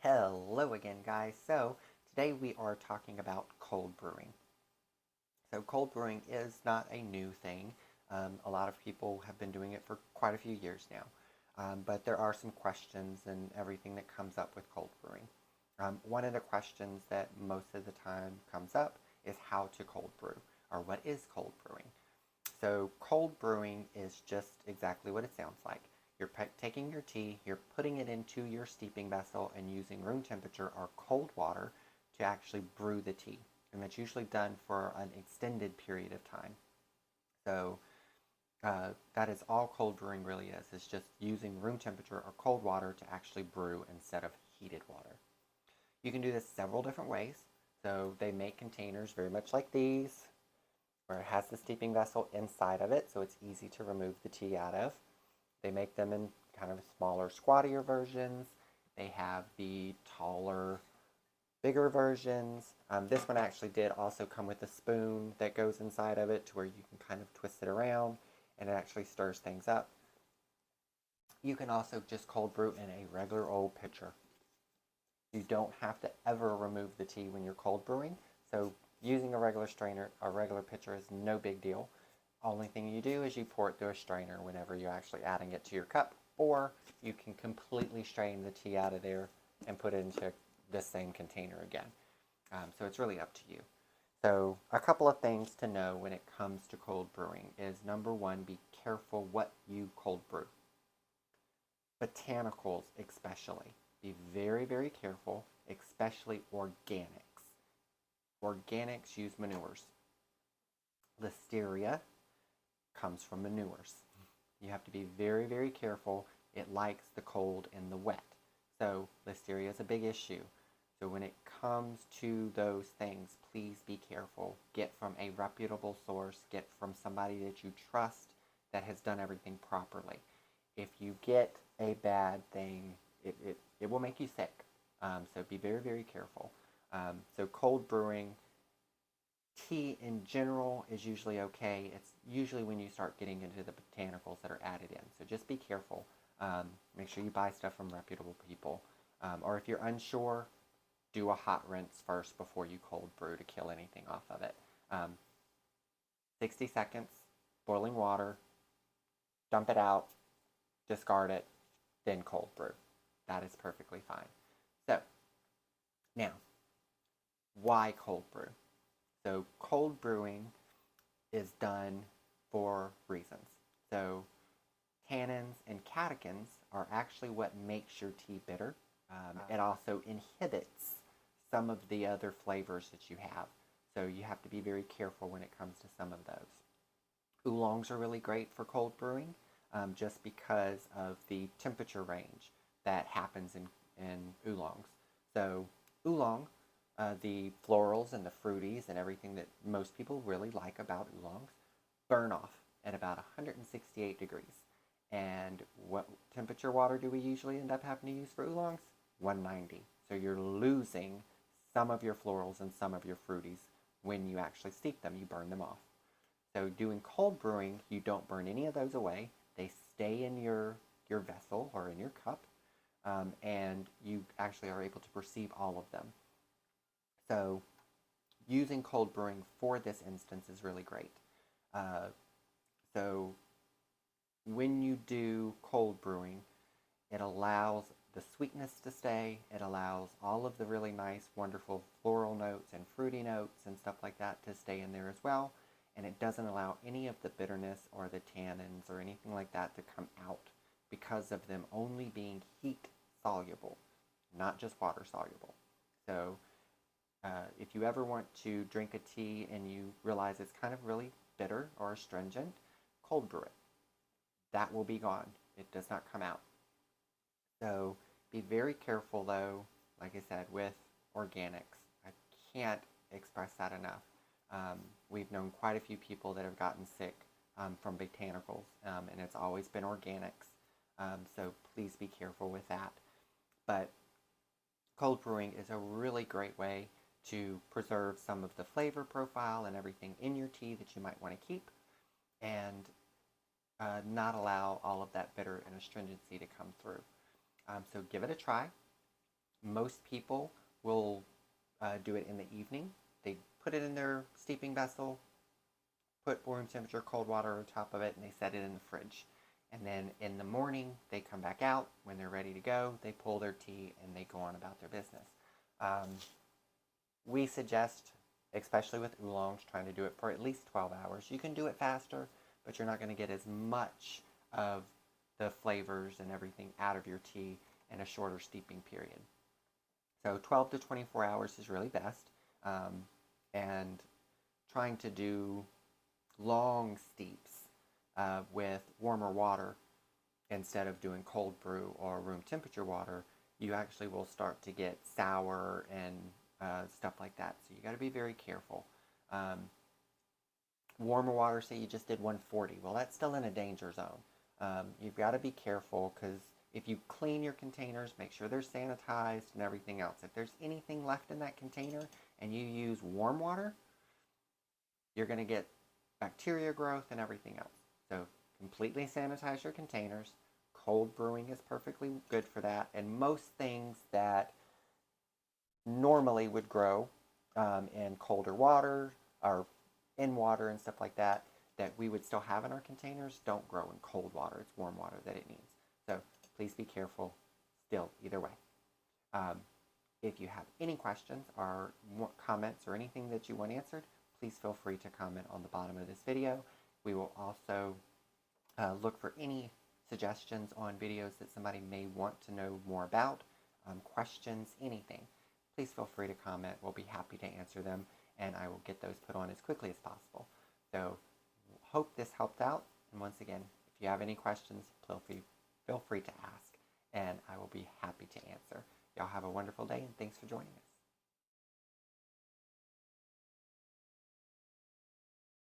Hello again, guys. So, today we are talking about cold brewing. So, cold brewing is not a new thing. A lot of people have been doing it for quite a few years now. But there are some questions and everything that comes up with cold brewing. One of the questions that most of the time comes up is how to cold brew, or what is cold brewing. So cold brewing is just exactly what it sounds like. You're taking your tea, you're putting it into your steeping vessel and using room temperature or cold water to actually brew the tea. And that's usually done for an extended period of time. So that is all cold brewing really is just using room temperature or cold water to actually brew instead of heated water. You can do this several different ways. So they make containers very much like these, where it has the steeping vessel inside of it, so it's easy to remove the tea out of. They make them in kind of smaller, squattier versions. They have the taller, bigger versions. This one actually did also come with a spoon that goes inside of it to where you can kind of twist it around and it actually stirs things up. You can also just cold brew in a regular old pitcher. You don't have to ever remove the tea when you're cold brewing, so using a regular strainer, a regular pitcher is no big deal. Only thing you do is you pour it through a strainer whenever you're actually adding it to your cup, or you can completely strain the tea out of there and put it into the same container again. So it's really up to you. So a couple of things to know when it comes to cold brewing is number one, be careful what you cold brew. Botanicals especially. Be very, very careful, especially organics. Organics use manures. Listeria comes from manures. You have to be very, very careful. It likes the cold and the wet. So listeria is a big issue. So when it comes to those things, please be careful. Get from a reputable source. Get from somebody that you trust that has done everything properly. If you get a bad thing, it will make you sick. So be very, very careful. So cold brewing, tea in general is usually okay. It's usually when you start getting into the botanicals that are added in. So just be careful. Make sure you buy stuff from reputable people. Or if you're unsure, do a hot rinse first before you cold brew to kill anything off of it. 60 seconds, boiling water, dump it out, discard it, then cold brew. That is perfectly fine. So, now, why cold brew? So, cold brewing is done for reasons. So, tannins and catechins are actually what makes your tea bitter. It also inhibits some of the other flavors that you have. So, you have to be very careful when it comes to some of those. Oolongs are really great for cold brewing just because of the temperature range that happens in oolongs. So oolong, the florals and the fruities and everything that most people really like about oolongs burn off at about 168 degrees. And what temperature water do we usually end up having to use for oolongs? 190. So you're losing some of your florals and some of your fruities when you actually steep them. You burn them off. So doing cold brewing, you don't burn any of those away. They stay in your vessel or in your cup, and you actually are able to perceive all of them. So using cold brewing for this instance is really great. Uh, so when you do cold brewing, it allows the sweetness to stay. It allows all of the really nice, wonderful floral notes and fruity notes and stuff like that to stay in there as well. And it doesn't allow any of the bitterness or the tannins or anything like that to come out because of them only being heat soluble, not just water soluble. So if you ever want to drink a tea and you realize it's kind of really bitter or astringent, cold brew it. That will be gone. It does not come out. So be very careful though, like I said, with organics. I can't express that enough. We've known quite a few people that have gotten sick from botanicals, and it's always been organics. So please be careful with that. But cold brewing is a really great way to preserve some of the flavor profile and everything in your tea that you might want to keep, and not allow all of that bitter and astringency to come through. So give it a try. Most people will do it in the evening. They put it in their steeping vessel, put room temperature cold water on top of it, and they set it in the fridge. And then in the morning, they come back out. When they're ready to go, they pull their tea and they go on about their business. We suggest, especially with oolongs, trying to do it for at least 12 hours. You can do it faster, but you're not going to get as much of the flavors and everything out of your tea in a shorter steeping period. So 12 to 24 hours is really best. And trying to do long steeps with warmer water instead of doing cold brew or room temperature water, you actually will start to get sour and stuff like that. So you got to be very careful. Warmer water, say you just did 140, well, that's still in a danger zone. You've got to be careful because if you clean your containers, make sure they're sanitized and everything else. If there's anything left in that container and you use warm water, you're going to get bacteria growth and everything else. So completely sanitize your containers. Cold brewing is perfectly good for that. And most things that normally would grow in colder water or in water and stuff like that, that we would still have in our containers, don't grow in cold water. It's warm water that it needs. So please be careful still, either way. If you have any questions or comments or anything that you want answered, please feel free to comment on the bottom of this video. We will also look for any suggestions on videos that somebody may want to know more about, questions, anything. Please feel free to comment. We'll be happy to answer them, and I will get those put on as quickly as possible. So hope this helped out. And once again, if you have any questions, feel free to ask, and I will be happy to answer. Y'all have a wonderful day, and thanks for joining us.